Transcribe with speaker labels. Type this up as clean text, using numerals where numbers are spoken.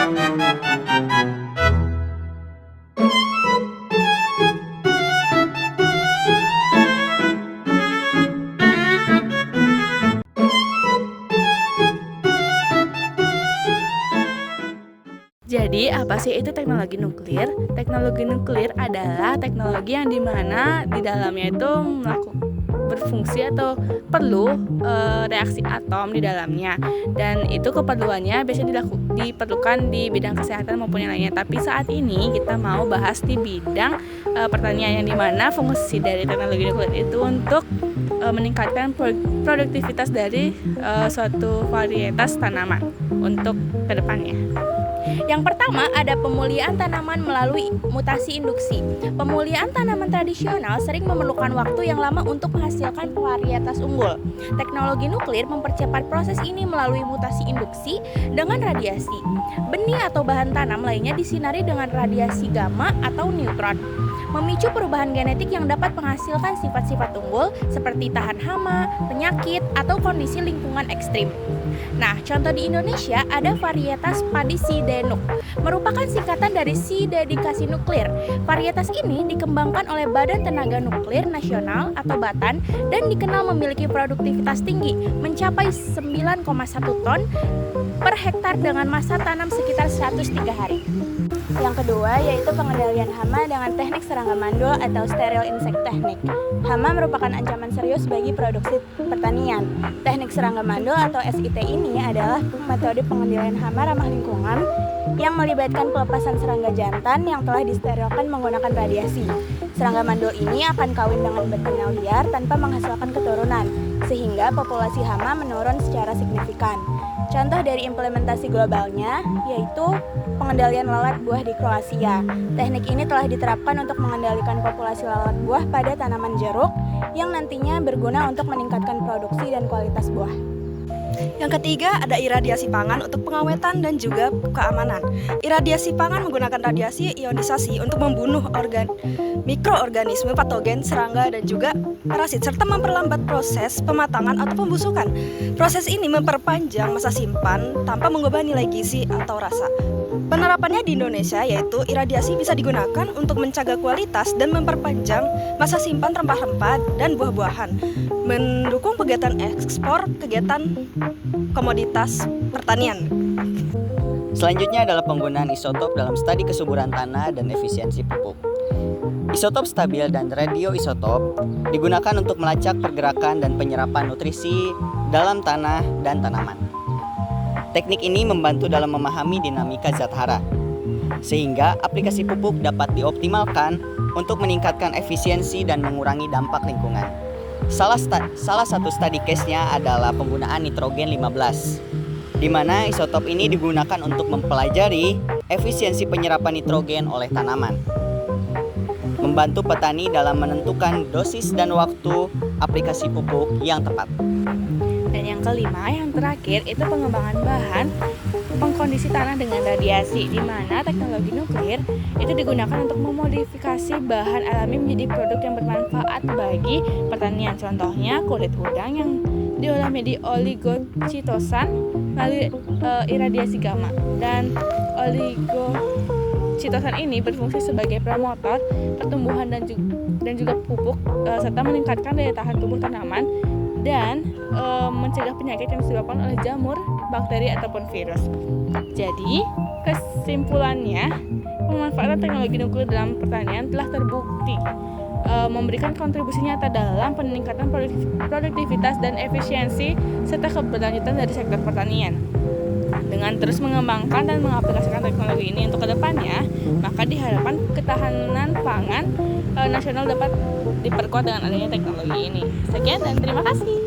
Speaker 1: Jadi, apa sih itu teknologi nuklir? Teknologi nuklir adalah teknologi yang dimana di dalamnya itu berfungsi atau perlu reaksi atom di dalamnya, dan itu keperluannya biasanya diperlukan di bidang kesehatan maupun yang lainnya. Tapi saat ini kita mau bahas di bidang pertanian, yang dimana fungsi dari teknologi nuklir itu untuk meningkatkan produktivitas dari suatu varietas tanaman untuk kedepannya.
Speaker 2: Yang pertama, ada pemulihan tanaman melalui mutasi induksi. Pemulihan tanaman tradisional sering memerlukan waktu yang lama untuk menghasilkan varietas unggul. Teknologi nuklir mempercepat proses ini melalui mutasi induksi dengan radiasi. Benih atau bahan tanam lainnya disinari dengan radiasi gamma atau neutron, memicu perubahan genetik yang dapat menghasilkan sifat-sifat unggul seperti tahan hama, penyakit, atau kondisi lingkungan ekstrim. Nah, contoh di Indonesia ada varietas padi Sidenuk, merupakan singkatan dari Si Dedikasi Nuklir. Varietas ini dikembangkan oleh Badan Tenaga Nuklir Nasional atau BATN dan dikenal memiliki produktivitas tinggi, mencapai 9,1 ton per hektar dengan masa tanam sekitar 103 hari. Yang kedua yaitu pengendalian hama dengan teknik serangga mandul atau sterile insect technique. Hama merupakan ancaman serius bagi produksi pertanian. Teknik serangga mandul atau SIT ini adalah metode pengendalian hama ramah lingkungan yang melibatkan pelepasan serangga jantan yang telah disterilkan menggunakan radiasi. Serangga mandul ini akan kawin dengan betina liar tanpa menghasilkan keturunan, sehingga populasi hama menurun secara signifikan. Contoh dari implementasi globalnya yaitu pengendalian lalat buah di Kroasia. Teknik ini telah diterapkan untuk mengendalikan populasi lalat buah pada tanaman jeruk yang nantinya berguna untuk meningkatkan produksi dan kualitas buah.
Speaker 3: Yang ketiga, ada iradiasi pangan untuk pengawetan dan juga keamanan. Iradiasi pangan menggunakan radiasi ionisasi untuk membunuh mikroorganisme patogen, serangga, dan juga parasit, serta memperlambat proses pematangan atau pembusukan. Proses ini memperpanjang masa simpan tanpa mengubah nilai gizi atau rasa. Penerapannya di Indonesia yaitu iradiasi bisa digunakan untuk menjaga kualitas dan memperpanjang masa simpan rempah-rempah dan buah-buahan, mendukung kegiatan ekspor, kegiatan komoditas pertanian.
Speaker 4: Selanjutnya adalah penggunaan isotop dalam studi kesuburan tanah dan efisiensi pupuk. Isotop stabil dan radioisotop digunakan untuk melacak pergerakan dan penyerapan nutrisi dalam tanah dan tanaman. Teknik ini membantu dalam memahami dinamika zat hara, sehingga aplikasi pupuk dapat dioptimalkan untuk meningkatkan efisiensi dan mengurangi dampak lingkungan. Salah satu studi case-nya adalah penggunaan nitrogen 15, di mana isotop ini digunakan untuk mempelajari efisiensi penyerapan nitrogen oleh tanaman, membantu petani dalam menentukan dosis dan waktu aplikasi pupuk yang tepat.
Speaker 1: Dan yang kelima, yang terakhir, itu pengembangan bahan pengkondisi tanah dengan radiasi, di mana teknologi nuklir itu digunakan untuk memodifikasi bahan alami menjadi produk yang bermanfaat bagi pertanian. Contohnya kulit udang yang diolah menjadi oligocitosan melalui iradiasi gamma, dan oligocitosan ini berfungsi sebagai promotor pertumbuhan dan juga pupuk, serta meningkatkan daya tahan tubuh tanaman dan mencegah penyakit yang disebabkan oleh jamur, bakteri, ataupun virus. Jadi, kesimpulannya, pemanfaatan teknologi nuklir dalam pertanian telah terbukti memberikan kontribusi nyata dalam peningkatan produktivitas dan efisiensi serta keberlanjutan dari sektor pertanian. Dengan terus mengembangkan dan mengaplikasikan teknologi ini untuk kedepannya, maka diharapkan ketahanan pangan nasional dapat diperkuat dengan adanya teknologi ini. Sekian dan terima kasih.